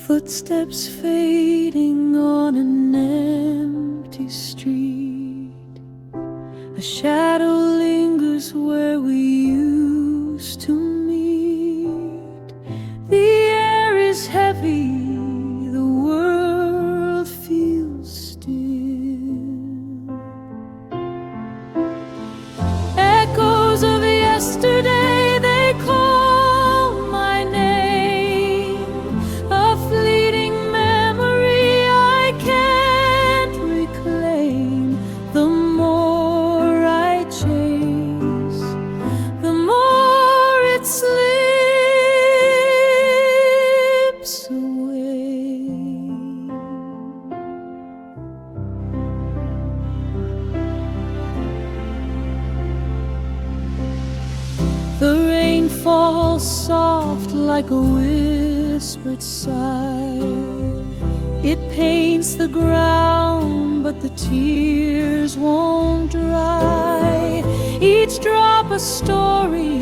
Footsteps fading on an empty street. A shadow lingers where we used to meet. The air is heavy, the world feels still. Echoes of yesterday, they call my name. A fleeting memory I can't reclaim. The more I chase, the more it slips away. The rain falls soft like a whispered sigh. It paints the ground, but the tears won't dry. Each drop a story,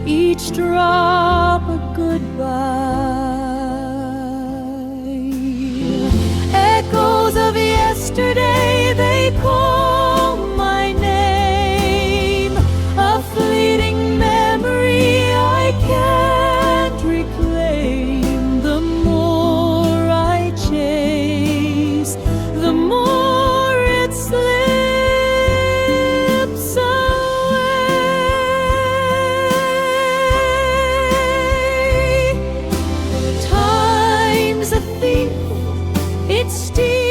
each drop a goodbye. Echoes of yesterday, they call my name. A fleeting memory I can't reclaim. The more I chase, the more it slips away. Time's a thief, it steals